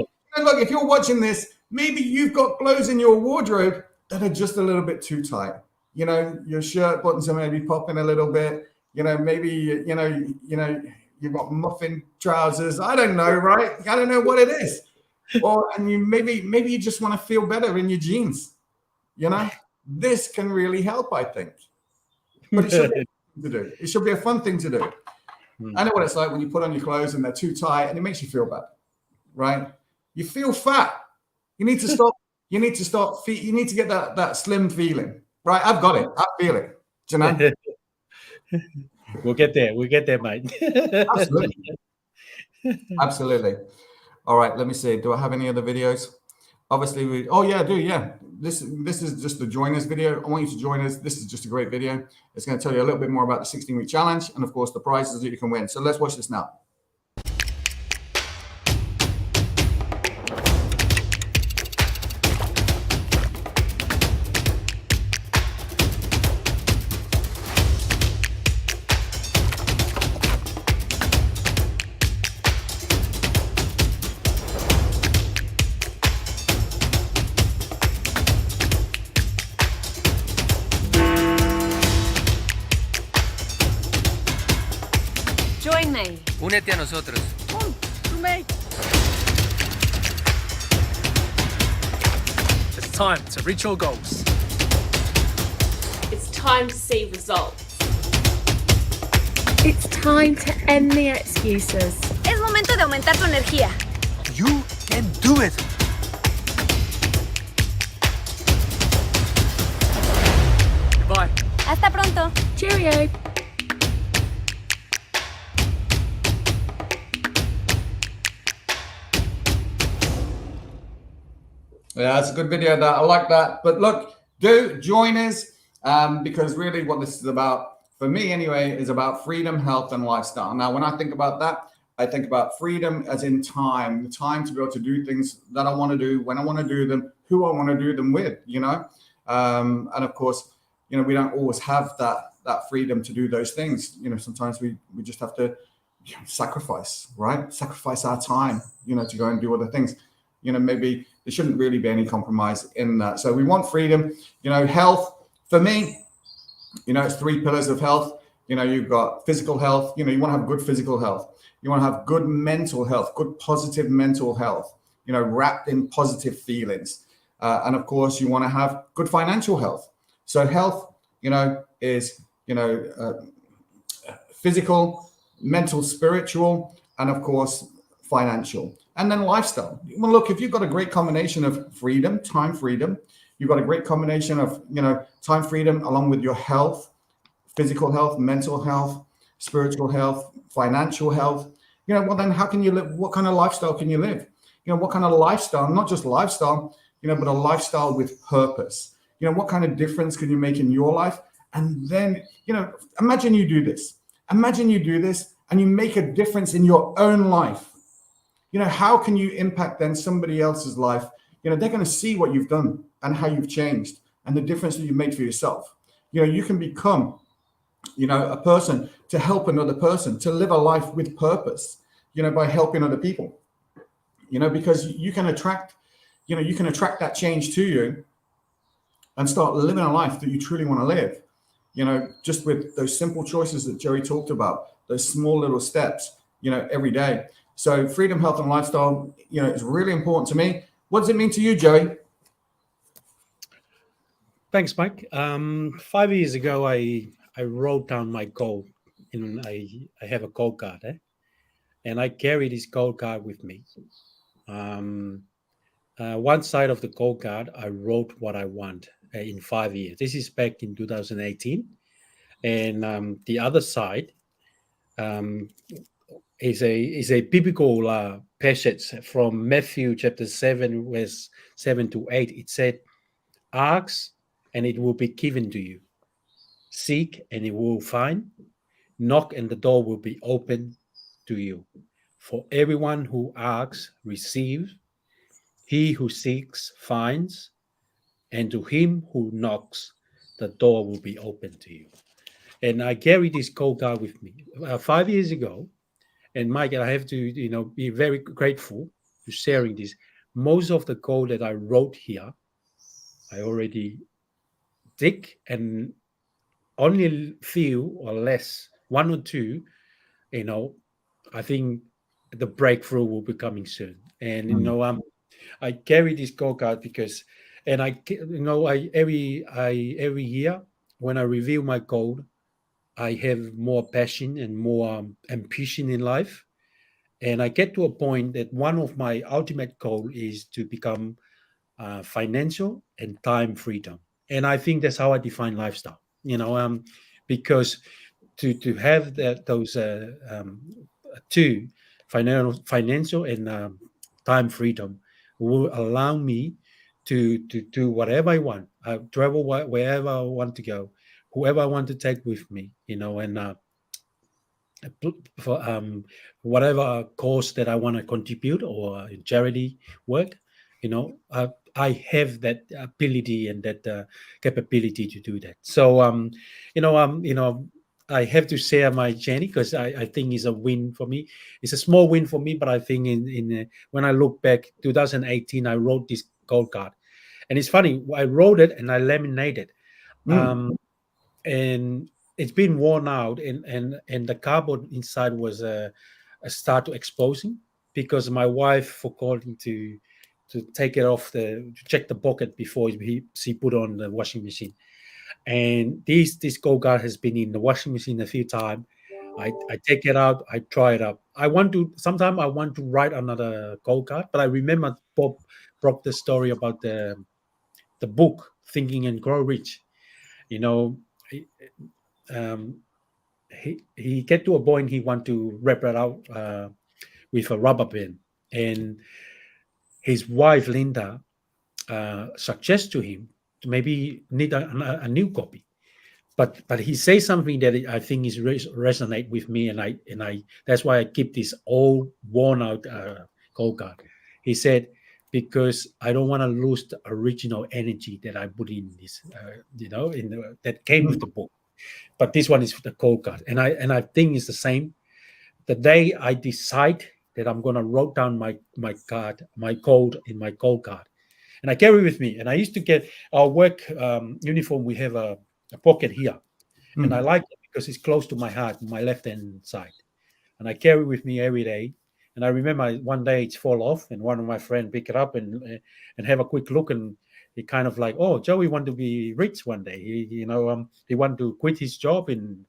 if you're watching this, maybe you've got clothes in your wardrobe that are just a little bit too tight. Your shirt buttons are maybe popping a little bit. Maybe you've got muffin trousers. I don't know, right? I don't know what it is. And you maybe you just want to feel better in your jeans. This can really help, I think. But it should be a fun thing to do. It should be a fun thing to do. I know what it's like when you put on your clothes and they're too tight and it makes you feel bad, right? You feel fat. You need to stop. You need to get that slim feeling, right? I've got it. I feel it. Do you know? We'll get there. We'll get there, mate. Absolutely. All right. Let me see. Do I have any other videos? Obviously, I do. Yeah. This is just the join us video. I want you to join us. This is just a great video. It's going to tell you a little bit more about the 16-week challenge and, of course, the prizes that you can win. So let's watch this now. Join me. Únete a nosotros. Come to me. It's time to reach your goals. It's time to see results. It's time to end the excuses. Es momento de aumentar tu energía. You can do it. Bye. Hasta pronto. Cheerio. Yeah, it's a good video. That I like that. But look, do join us because really what this is about, for me anyway, is about freedom, health, and lifestyle. Now, when I think about that, I think about freedom as in time, the time to be able to do things that I want to do, when I want to do them, who I want to do them with, you know. And of course, you know, we don't always have that freedom to do those things. You know, sometimes we just have to sacrifice, right? Sacrifice our time, you know, to go and do other things. You know, maybe there shouldn't really be any compromise in that. So we want freedom, you know. Health, for me, you know, it's 3 pillars of health. You know, you've got physical health. You know, you want to have good physical health. You want to have good mental health, good positive mental health, you know, wrapped in positive feelings. And of course, you want to have good financial health. So health, you know, is, you know, physical, mental, spiritual, and of course, financial. And then lifestyle. Well, look, if you've got a great combination of freedom, time freedom, you've got a great combination of, you know, time freedom along with your health, physical health, mental health, spiritual health, financial health, you know, well, then how can you live? What kind of lifestyle can you live? You know, what kind of lifestyle, not just lifestyle, you know, but a lifestyle with purpose. You know, what kind of difference can you make in your life? And then, you know, imagine you do this. Imagine you do this and you make a difference in your own life. You know, how can you impact then somebody else's life? You know, they're going to see what you've done and how you've changed and the difference that you've made for yourself. You know, you can become, you know, a person to help another person, to live a life with purpose, you know, by helping other people, you know, because you can attract, you know, you can attract that change to you and start living a life that you truly want to live, you know, just with those simple choices that Joey talked about, those small little steps, you know, every day. So freedom, health, and lifestyle, you know, is really important to me. What does it mean to you, Joey? Thanks, Mike. 5 years ago, I wrote down my goal, and I have a goal card, and I carry this goal card with me. One side of the goal card, I wrote what I want in 5 years. This is back in 2018, and the other side is a biblical passage from Matthew chapter 7, verse 7 to 8. It said, "Ask, and it will be given to you. Seek, and you will find. Knock, and the door will be open to you. For everyone who asks receives. He who seeks finds. And to him who knocks, the door will be open to you." And I carry this goal card with me 5 years ago. And Mike, I have to, you know, be very grateful to sharing this. Most of the goal that I wrote here, I already did, and only few or less, 1 or 2, you know, I think the breakthrough will be coming soon. And you know, I carry this goal card because, and you know, every year when I review my goal, I have more passion and more ambition in life. And I get to a point that one of my ultimate goal is to become financial and time freedom. And I think that's how I define lifestyle, you know, because to have those two, financial and time freedom, will allow me to do whatever I want, travel wherever I want to go, whoever I want to take with me, you know, and for whatever cause that I want to contribute or charity work, you know, I have that ability and that capability to do that. So, you know, I have to share my journey because I think it's a win for me. It's a small win for me, but I think in when I look back, 2018, I wrote this goal card, and it's funny. I wrote it and I laminated, and it's been worn out, and the cardboard inside was a start to exposing because my wife forgot to take it off to check the bucket before she put on the washing machine. And this goal card has been in the washing machine a few times, I take it out, I try it out. Sometimes I want to write another goal card, but I remember Bob broke the story about the book Thinking and Grow Rich. You know, he, um, he get to a point he want to wrap it out with a rubber pen, and his wife Linda suggests to him to maybe need a new copy. But he says something that I think is resonate with me, and I that's why I keep this old worn out gold card. He said, because I don't want to lose the original energy that I put in this, that came with the book. But this one is the gold card, and I think it's the same. The day I decide that I'm gonna write down my code in my gold card, and I carry with me. And I used to get our work uniform. We have a pocket here, and I like it because it's close to my heart, my left hand side, and I carry with me every day. And I remember one day it's fall off, and one of my friends pick it up and have a quick look, and he kind of like, oh, Joey want to be rich one day. He want to quit his job and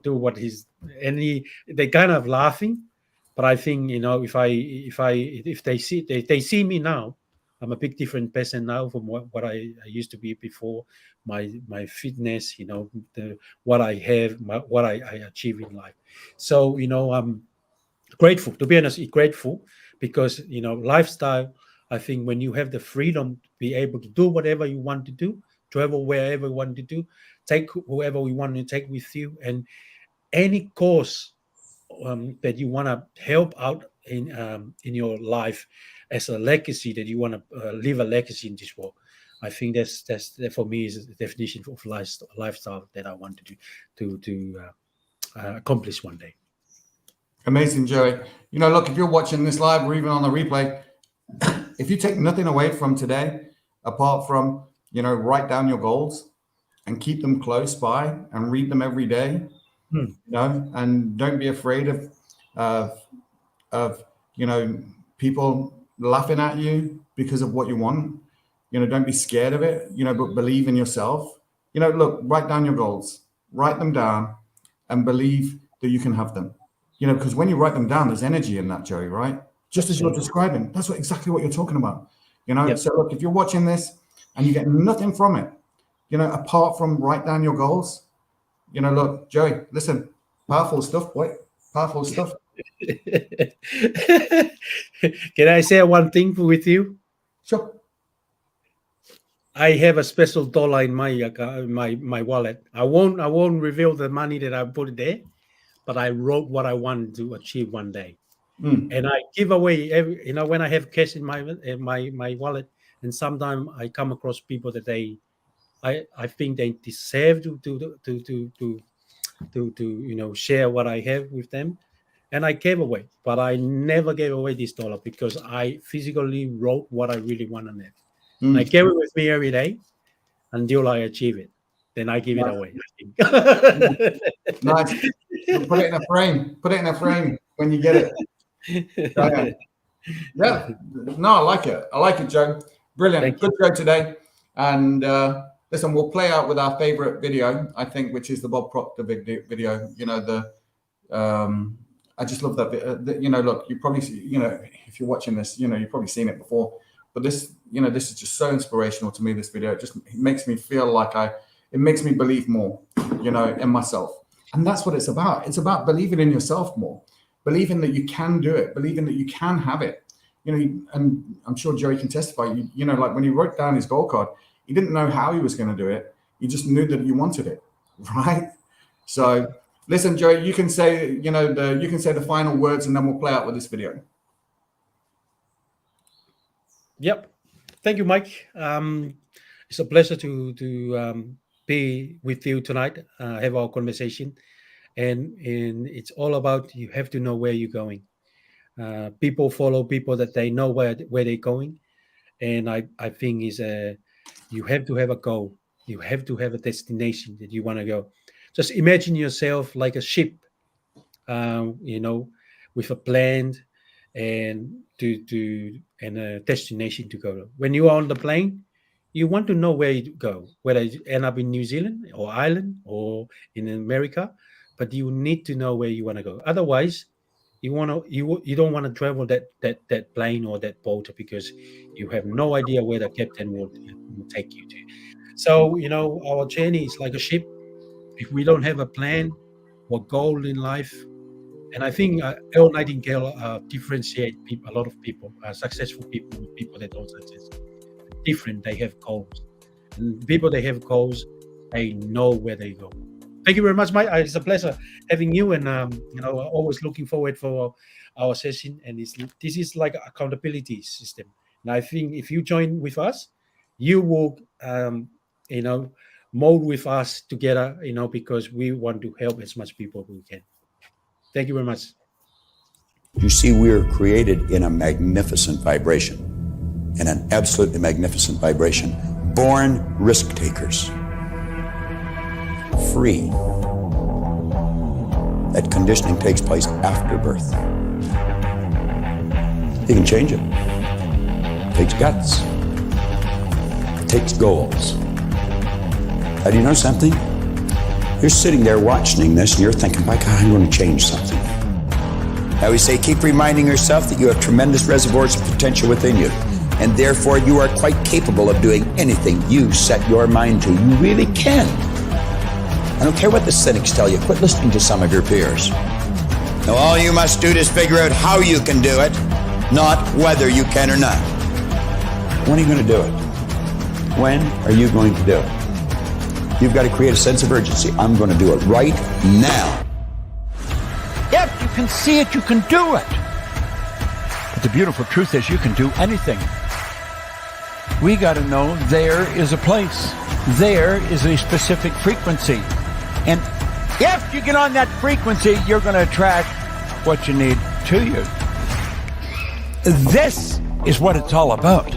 do what he's, and they kind of laughing. But I think if they see me now, I'm a big different person now from what I used to be before. My fitness, what I have, what I achieve in life. So I'm grateful. To be honest, grateful because lifestyle. I think when you have the freedom to be able to do whatever you want to do, travel wherever you want to do, take whoever we want to take with you, and any cause that you want to help out in your life as a legacy, that you want to leave a legacy in this world. I think that for me is the definition of lifestyle that I want to accomplish one day. Amazing, Joey. Look, if you're watching this live or even on the replay, if you take nothing away from today, apart from, write down your goals and keep them close by and read them every day, and don't be afraid of people laughing at you because of what you want. Don't be scared of it, but believe in yourself. Look, write down your goals, write them down and believe that you can have them. Because when you write them down, there's energy in that, Joey, right? Just as you're describing, that's exactly what you're talking about. Yep. So look, if you're watching this and you get nothing from it, apart from write down your goals, look, Joey, listen, powerful stuff, boy, powerful stuff. Can I say one thing with you? Sure. I have a special dollar in my wallet. I won't reveal the money that I put there, but I wrote what I want to achieve one day. And I give away when I have cash in my wallet, and sometimes I come across people that I think they deserve to share what I have with them, and I gave away. But I never gave away this dollar because I physically wrote what I really want on it. I carry it with me every day until I achieve it. Then I give it away. Nice. Put it in a frame. Put it in a frame when you get it. Yeah. No, I like it. I like it, Joe. Brilliant. Good show today. And listen, we'll play out with our favorite video, I think, which is the Bob Proctor video. I just love that. Look, you probably see, if you're watching this, you've probably seen it before. But this is just so inspirational to me, this video. It makes me feel like it makes me believe more, in myself. And that's what it's about. It's about believing in yourself more, believing that you can do it, believing that you can have it. And I'm sure Joey can testify, like when he wrote down his goal card, he didn't know how he was going to do it. He just knew that you wanted it, right? So listen, Joey, you can say, the final words and then we'll play out with this video. Yep. Thank you, Mike. It's a pleasure to be with you tonight, have our conversation. And it's all about, you have to know where you're going. People follow people that they know where they're going. And I think you have to have a goal. You have to have a destination that you want to go. Just imagine yourself like a ship, with a plan and and a destination to go to. When you are on the plane, you want to know where you go, whether you end up in New Zealand or Ireland or in America. but you need to know where you want to go. Otherwise, you don't want to travel that plane or that boat because you have no idea where the captain will take you to. So, our journey is like a ship. If we don't have a plan or goal in life, and I think Earl Nightingale differentiate a lot of people, successful people, with people that don't success. Different, they have goals. And people that have goals, they know where they go. Thank you very much, Mike. It's a pleasure having you, and always looking forward for our session. And this is like an accountability system. And I think if you join with us, you will, mold with us together, because we want to help as much people as we can. Thank you very much. You see, we are created in a magnificent vibration, in an absolutely magnificent vibration. Born risk takers. Free. That conditioning takes place after birth. You can change it. It takes guts. It takes goals. Now, do you know something? You're sitting there watching this and you're thinking, my God, I'm going to change something. I always say, keep reminding yourself that you have tremendous reservoirs of potential within you, and therefore you are quite capable of doing anything you set your mind to. You really can. I don't care what the cynics tell you. Quit listening to some of your peers. Now, all you must do is figure out how you can do it, not whether you can or not. When are you going to do it? When are you going to do it? You've got to create a sense of urgency. I'm going to do it right now. If you can see it, you can do it. But the beautiful truth is you can do anything. We got to know there is a place. There is a specific frequency. And if you get on that frequency, you're going to attract what you need to you. This is what it's all about.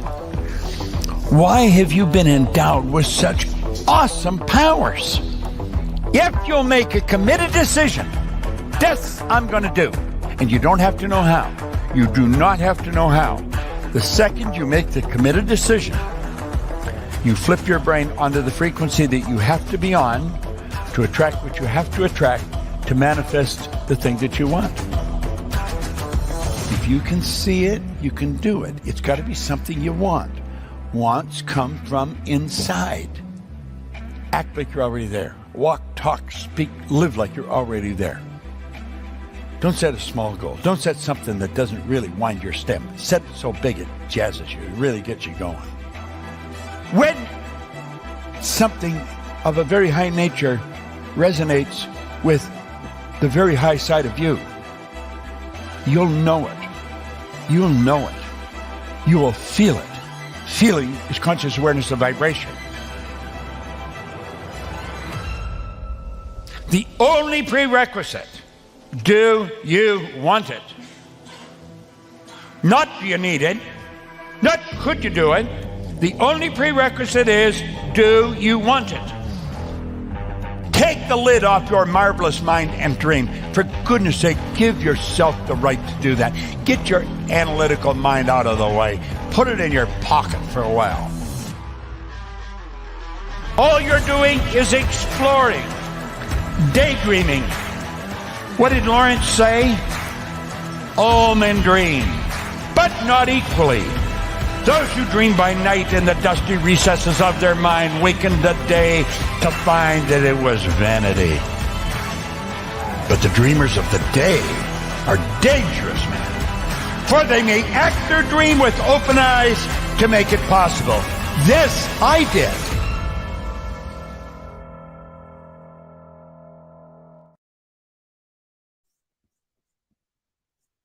Why have you been endowed with such awesome powers? If you'll make a committed decision, this I'm going to do. And you don't have to know how. You do not have to know how. The second you make the committed decision, you flip your brain onto the frequency that you have to be on to attract what you have to attract to manifest the thing that you want. If you can see it, you can do it. It's got to be something you want. Wants come from inside. Act like you're already there. Walk, talk, speak, live like you're already there. Don't set a small goal. Don't set something that doesn't really wind your stem. Set it so big it jazzes you. It really gets you going. When something of a very high nature resonates with the very high side of you, you'll know it. You'll know it. You will feel it. Feeling is conscious awareness of vibration. The only prerequisite, do you want it? Not do you need it, not could you do it. The only prerequisite is, do you want it? Take the lid off your marvelous mind and dream. For goodness sake, give yourself the right to do that. Get your analytical mind out of the way. Put it in your pocket for a while. All you're doing is exploring, daydreaming. What did Lawrence say? All men dream, but not equally. Those who dream by night in the dusty recesses of their mind waken the day to find that it was vanity. But the dreamers of the day are dangerous men, for they may act their dream with open eyes to make it possible. This I did.